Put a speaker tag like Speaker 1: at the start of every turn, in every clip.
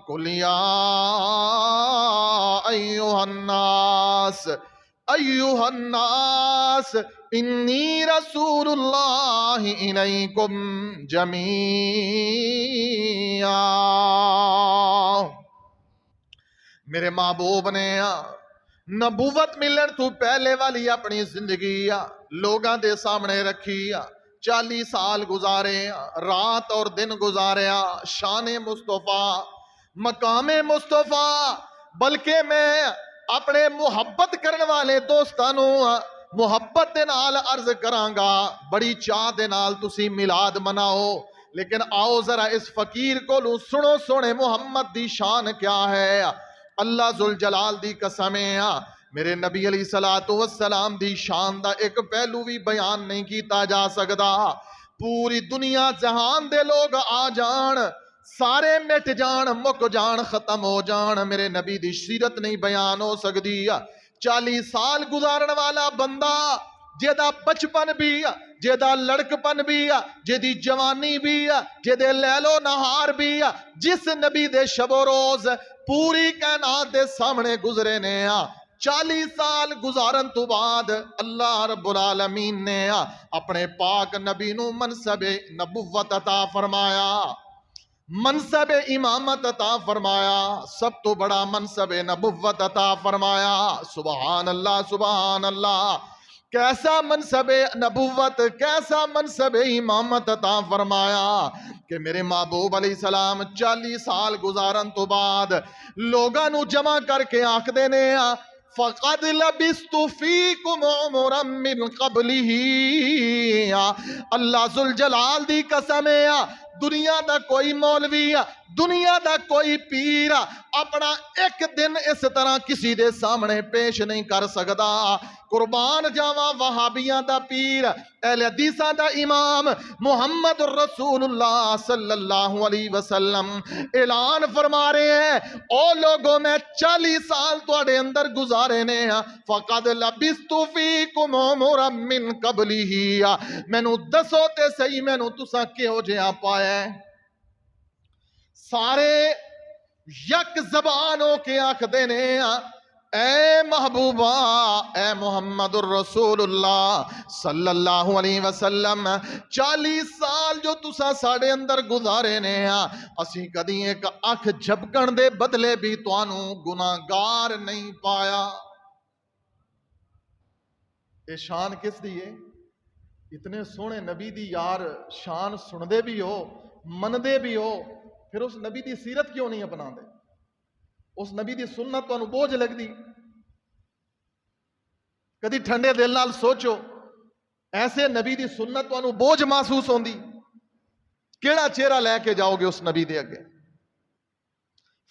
Speaker 1: قل یا ایھا الناس انی رسول اللہ الیکم جمیعا. میرے محبوب نے نبوت ملن تو پہلے والی اپنی زندگی لوگاں دے سامنے رکھی 40 سال گزارے رات اور دن گزاریا شان مصطفیٰ مقام مصطفیٰ. بلکہ میں اپنے محبت کرنے والے دوستانوں محبت دے نال عرض کرانگا بڑی چاہ دے نال تسی میلاد مناؤ، لیکن آؤ ذرا اس فقیر کو لوں سنو سونے محمد دی شان کیا ہے. اللہ ذوالجلال دی قسمیں میرے نبی علیہ السلام دی شان دا ایک پہلو بھی بیان نہیں کیتا جا سکدا. پوری دنیا جہان دے لوگ آ جان سارے مٹ جان مک جان ختم ہو جان میرے نبی دی سیرت نہیں بیان ہو سکدی. 40 سال گزارن والا بندہ جیدہ بچپن بھی جیدہ لڑکپن بھی جیدی جوانی بھی جیدے لیل و نہار بھی جس نبی دے شب و روز پوری کائنات دے سامنے گزرے نے 40 سال گزارن تو بعد اللہ رب العالمین نے اپنے پاک نبی نو منصب نبوت عطا فرمایا، منصب امامت عطا فرمایا، سب تو بڑا منصب نبوت عطا فرمایا. سبحان اللہ سبحان اللہ. کیسا منصب نبوت کیسا منصب امامت عطا فرمایا کہ میرے محبوب علیہ السلام 40 سال گزارن تو بعد لوگاں نو جمع کر کے آکھ دینے فَقَدْ لَبِسْتُ فِيكُمْ عُمُرًا مِّن قَبْلِهِ. اللہ ذوالجلال دی قسم ہے دنیا دا کوئی مولوی دنیا دا کوئی پیر اپنا ایک دن اس طرح کسی دے سامنے پیش نہیں کر سکدا. قربان جاواں وہابیاں دا پیر اہل حدیثاں دا امام محمد رسول اللہ صلی اللہ علیہ وسلم اعلان فرما رہے ہیں او لوگوں میں 40 سال تواڈے اندر گزارے نے فقد لبثت فیکم عمرا من قبلہ. مینوں دسو تے صحیح مینوں تساں کہو جہا پایا ہے. سارے یک زبان ہو کے آکھ دینے اے محبوبہ اے محمد الرسول اللہ صلی اللہ علیہ وسلم 40 سال جو تسا ساڑے اندر گزارے نے اسی کدی ایک اکھ جھپکن دے بدلے بھی توانوں گناہگار نہیں پایا. اے شان کس دی ہے؟ اتنے سونے نبی دی یار شان سن دے بھی ہو من دے بھی ہو پھر اس نبی دی سیرت کیوں نہیں اپنا دے؟ اس نبی دی سنت تو بوجھ لگ دی. کدی ٹھنڈے دل نال سوچو ایسے نبی دی سنت تو بوجھ محسوس ہوندی کیڑا چہرہ لے کے جاؤ گے اس نبی دے اگے.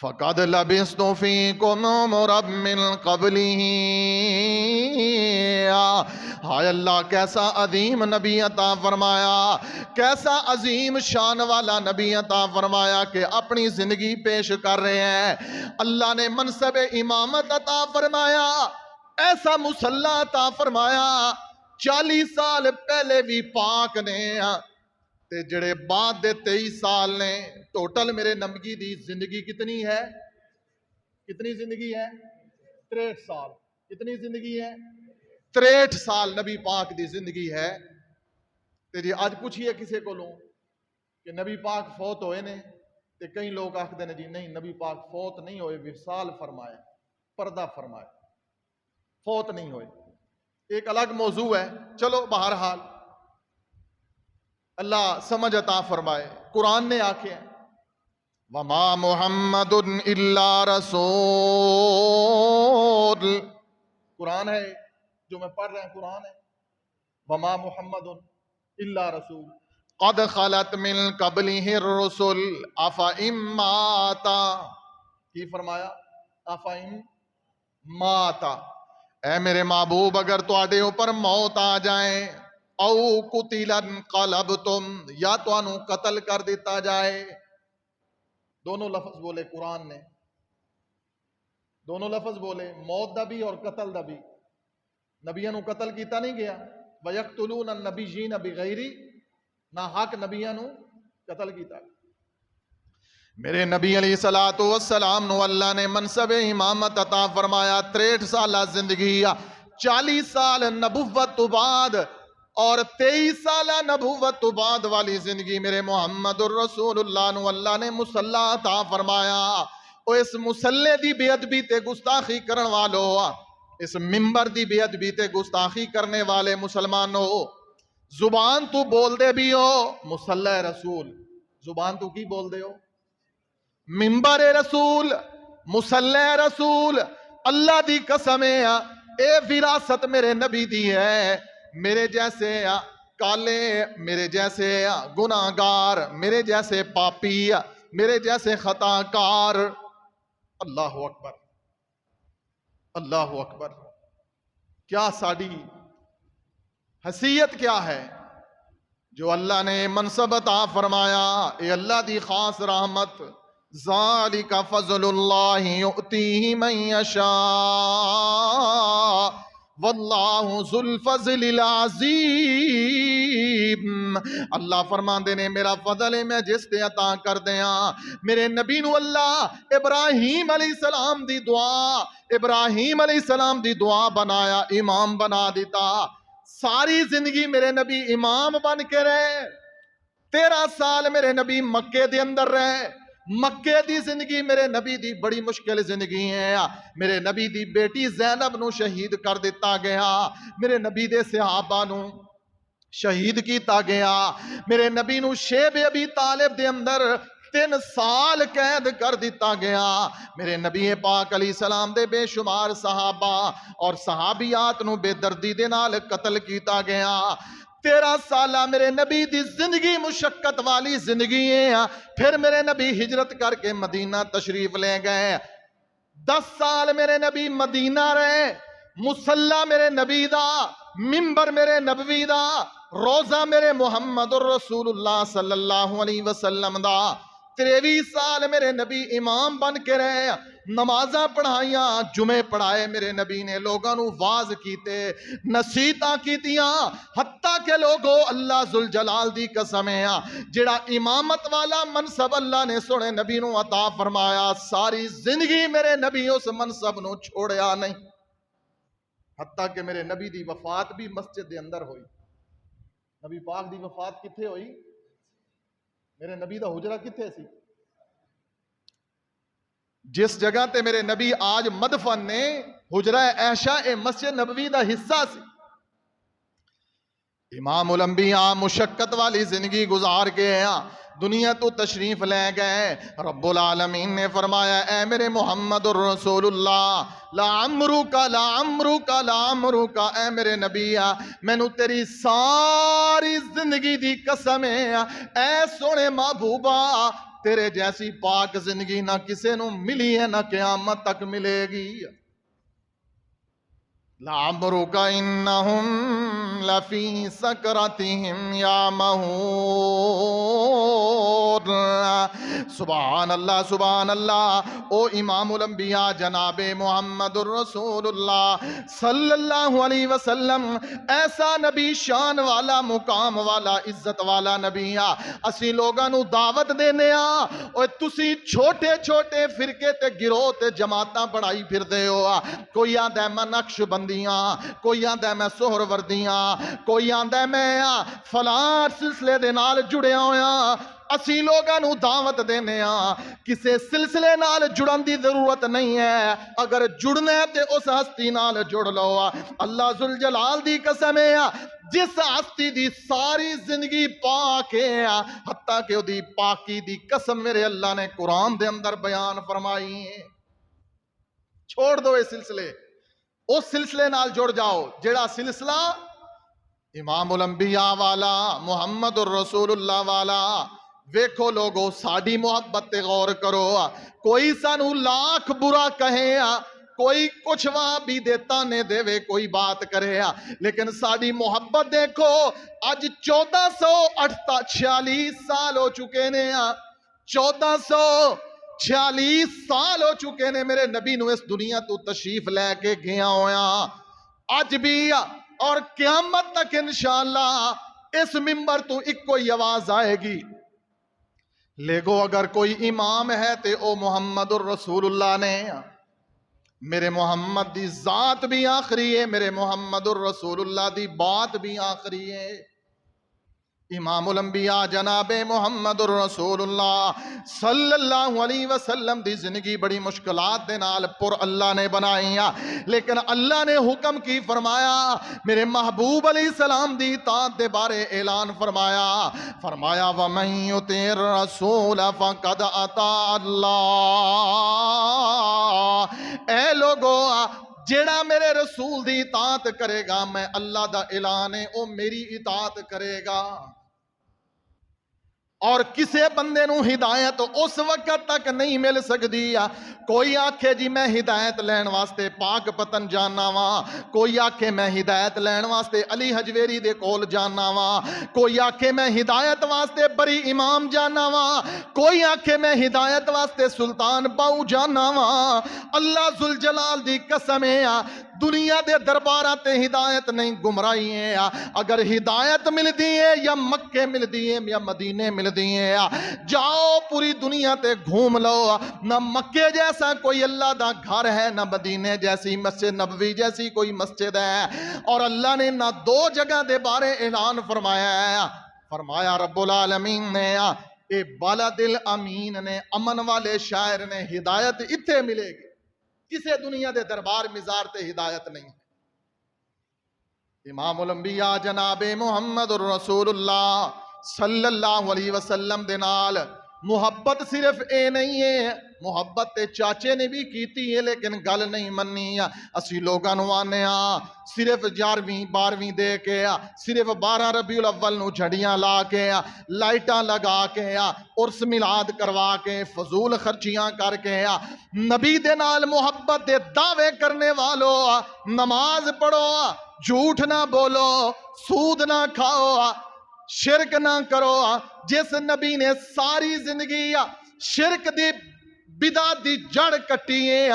Speaker 1: فَقَدْ لَبِثْتُ فِيكُمْ عُمُرًا مِّن قَبْلِهِ. ہائے اللہ کیسا عظیم نبی عطا فرمایا کیسا عظیم شان والا نبی عطا فرمایا کہ اپنی زندگی پیش کر رہے ہیں. اللہ نے منصب امامت عطا فرمایا ایسا مصلی عطا فرمایا 40 سال پہلے بھی پاک نے تے جڑے بعد دے 23 سال نے ٹوٹل میرے نبی دی زندگی کتنی ہے؟ کتنی زندگی ہے؟ 63 سال. کتنی زندگی ہے؟ 63 سال نبی پاک دی زندگی ہے. تے جی آج پوچھئے کسے کو لوں کہ نبی پاک فوت ہوئے نے تے کئی لوگ آکھ دے نے جی نہیں نبی پاک فوت نہیں ہوئے وصال فرمائے پردہ فرمائے فوت نہیں ہوئے. ایک الگ موضوع ہے چلو بہرحال اللہ سمجھ عطا فرمائے. قرآن نے آکھے وَمَا مُحَمَّدٌ إِلَّا رَسُولٌ. قرآن ہے جو میں پڑھ رہا ہوں قرآن ہے وَمَا مُحَمَّدٌ إِلَّا رَسُولٌ قَدْ خَلَتْ مِن قَبْلِهِ الرُّسُلُ أَفَإِن مَّاتَ. کی فرمایا؟ أَفَإِن مَّاتَ. اے میرے محبوب اگر تواڈے اوپر موت آ جائیں او قتل انقلبتم یا توانوں قتل کر دیتا جائے. دونوں لفظ بولے قرآن نے دونوں لفظ بولے موت دا بھی اور قتل دا بھی. نبیوں نو قتل کیتا نہیں گیا وَيَقْتُلُونَ النَّبِيِّينَ بِغَيْرِ نہ حق نبیوں نو قتل کیتا. میرے نبی علیہ السلام نو اللہ نے منصب امامت عطا فرمایا 63 سالہ زندگی 40 سال نبوت تو بعد اور 23 سالہ نبوت تو بعد والی زندگی میرے محمد الرسول اللہ نو اللہ نے مصلی عطا فرمایا او اس مصلی دی بے ادبی تے گستاخی کرن والو اس ممبر دی بے ادبی تے گستاخی کرنے والے مسلمانوں زبان تو بول دے بھی ہو مصلی رسول زبان تو کی بول دے ہو ممبر رسول مصلی رسول اللہ دی قسم ہے اے وراثت میرے نبی دی ہے میرے جیسے کالے میرے جیسے گناہگار میرے جیسے پاپی میرے جیسے خطا کار اللہ اکبر اللہ اکبر کیا ساڑی حیثیت کیا ہے جو اللہ نے منصب عطا فرمایا اے اللہ دی خاص رحمت ذالک فضل اللہ یؤتیہ من یشاء واللہ ذو الفضل العظیم اللہ فرماندے نے میرا فضل ہے میں جس تے عطا کر دیاں میرے نبی نو اللہ ابراہیم علیہ السلام دی دعا ابراہیم علیہ السلام دی دعا بنایا امام بنا دیتا ساری زندگی میرے نبی امام بن کے رہے 13 سال میرے نبی مکے دے اندر رہے مکے دی زندگی میرے نبی دی بڑی مشکل زندگی ہے میرے نبی دی بیٹی زینب نو شہید کر دیتا گیا میرے نبی دے صحابہ نو شہید کیتا گیا میرے نبی نو شیب ابی طالب دے اندر 3 سال قید کر دیتا گیا میرے نبی پاک علیہ السلام دے بے شمار صحابہ اور صحابیات نو بے دردی دے نال قتل کیتا گیا 13 سالہ میرے نبی دی زندگی مشقت والی زندگی ہے پھر میرے نبی ہجرت کر کے مدینہ تشریف لے گئے 10 سال میرے نبی مدینہ رہے مصلی میرے نبی دا ممبر میرے نبوی دا روزہ میرے محمد الرسول اللہ صلی اللہ علیہ وسلم دا 23 سال میرے نبی امام بن کے رہے نمازاں پڑھائیاں جمعے پڑھائے میرے نبی نے لوگاں نو واز کیتے نصیحتاں کیتیاں حتیٰ کہ لوگو اللہ ذوالجلال دی قسم ہے جڑا امامت والا منصب اللہ نے سونے نبی نو عطا فرمایا ساری زندگی میرے نبی اس منصب نو چھوڑیا نہیں حتیٰ کہ میرے نبی دی وفات بھی مسجد دے اندر ہوئی نبی پاک دی وفات کتھے ہوئی میرے نبی دا حجرہ کتھے سی جس جگہ تے میرے نبی آج مدفن نے حجرہ عائشہ مسجد نبوی دا حصہ سی امام الانبیاء مشقت والی زندگی گزار کے دنیا تو تشریف لے گئے رب العالمین نے فرمایا اے میرے محمد الرسول اللہ لا عمرکا لا عمرکا لا عمرکا اے میرے نبی میں نو تیری ساری زندگی دی قسم ہے اے سونے محبوبہ تیرے جیسی پاک زندگی نہ کسے نو ملی ہے نہ قیامت تک ملے گی لعمرک انہم لفی سکرتہم یعمہون سبحان اللہ او امام الانبیاء جناب محمد الرسول اللہ صلی اللہ علیہ وسلم ایسا نبی شان والا مقام والا عزت والا نبی اسی لوگاں نو دعوت دینے اور تسی چھوٹے چھوٹے فرقے تے گروہ تے جماعتاں بڑھائی پھر دے ہو کوئی آدھا ہے میں نقش بندیاں کوئی آدھا ہے میں سہر وردیاں کوئی آدھا ہے میں فلاں سلسلے دے نال جڑیا ہویا اسی لوگاں نو دعوت دینے کسے سلسلے نال جڑن دی ضرورت نہیں ہے اگر جڑنے تے اس ہستی نال جڑ لو اللہ ذوالجلال دی قسم ہے جس ہستی دی ساری زندگی پاک ہے حتیٰ کہ دی پاکی دی قسم میرے اللہ نے قرآن دے اندر بیان فرمائی ہے چھوڑ دو یہ سلسلے اس سلسلے نال جڑ جاؤ جڑا سلسلہ امام الانبیاء والا محمد الرسول اللہ والا ویکھو لوگو ساڑی محبت تے غور کرو کوئی سانو لاکھ برا کہے کوئی کچھ وہاں بھی دیتا نے دے وے کوئی بات کرے لیکن ساڑی محبت دیکھو آج 1446 سال ہو چکے نے 1446 سال ہو چکے نے میرے نبی نو اس دنیا تو تشریف لے کے گیا ہویا آج بھی اور قیامت تک انشاءاللہ اس ممبر تو ایک کوئی آواز آئے گی لیکو اگر کوئی امام ہے تے او محمد الرسول اللہ نے میرے محمد دی ذات بھی آخری ہے، میرے محمد الرسول اللہ دی بات بھی آخری ہے۔ امام الانبیاء جناب محمد الرسول اللہ صلی اللہ علیہ وسلم دی زندگی بڑی مشکلات دے نال پر اللہ نے بنائی، لیکن اللہ نے حکم کی فرمایا، میرے محبوب علیہ السلام دی اطاعت دے بارے اعلان فرمایا، وَمَن يُطِعِ الرَّسُولَ فَقَدْ أَطَاعَ اللَّهَ۔ اے لوگو جیڑا میرے رسول دی اطاعت کرے گا، میں اللہ دا اعلان ہے او میری اطاعت کرے گا۔ اور کسے بندے نو ہدایت اس وقت تک نہیں مل سکتی، کوئی آکھے جی میں ہدایت لین واسطے پاک پتن جانا وا، کوئی آکھے میں ہدایت لین واسطے علی حجویری دے کول جانا وا، کوئی آکھے میں ہدایت واسطے بری امام جانا وا، کوئی آکھے میں ہدایت واسطے سلطان باؤ جانا وا۔ اللہ ذوالجلال دی قسم ہے، دنیا دے درباراں تے ہدایت نہیں گمراہی ہے۔ اگر ہدایت ملدی ہے یا مکے ملدی ہے یا مدینے ملدی ہے، جاؤ پوری دنیا تے گھوم لو، نہ مکے جیسا کوئی اللہ دا گھر ہے، نہ مدینے جیسی مسجد نبوی جیسی کوئی مسجد ہے۔ اور اللہ نے نہ دو جگہ دے بارے اعلان فرمایا ہے، فرمایا رب العالمین نے اے بلد الامین نے، امن والے شاعر نے، ہدایت اتھے ملے گی، کسے دنیا دے دربار مزار تے ہدایت نہیں۔ امام الانبیاء جناب محمد الرسول اللہ صلی اللہ علیہ وسلم دے نال محبت صرف اے نہیں ہے، محبت تے چاچے نے بھی کیتی ہے لیکن گل نہیں مننی۔ اسی لوگاں نو آنے صرف 11ویں 12ویں دے کے، صرف 12 ربیع الاول نو جھڑیاں لا کے، لائٹاں لگا کے، عرس میلاد کروا کے، فضول خرچیاں کر کے، نبی دے نال محبت دے دعوے کرنے والو، نماز پڑھو، جھوٹ نہ بولو، سود نہ کھاؤ، شرک نہ کرو۔ جس نبی نے ساری زندگی شرک دی بدعت دی جڑ کٹی ہے،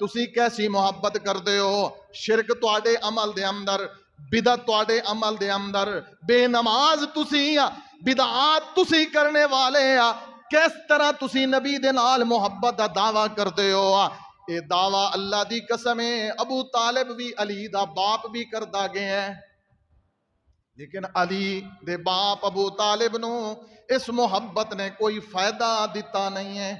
Speaker 1: تسی کیسی محبت کر دے ہو؟ شرک تواڈے عمل دے اندر، بدعت تواڈے عمل دے اندر، بے نماز تسی، بدعات تسی کرنے والے، کس طرح تسی نبی دے نال محبت دا دعویٰ کر دے ہو؟ اے دعویٰ اللہ دی قسم ہے ابو طالب بھی علی دا باپ بھی کردا گیا ہے، لیکن علی دے باپ ابو طالب نو اس محبت نے کوئی فائدہ دیتا نہیں ہے۔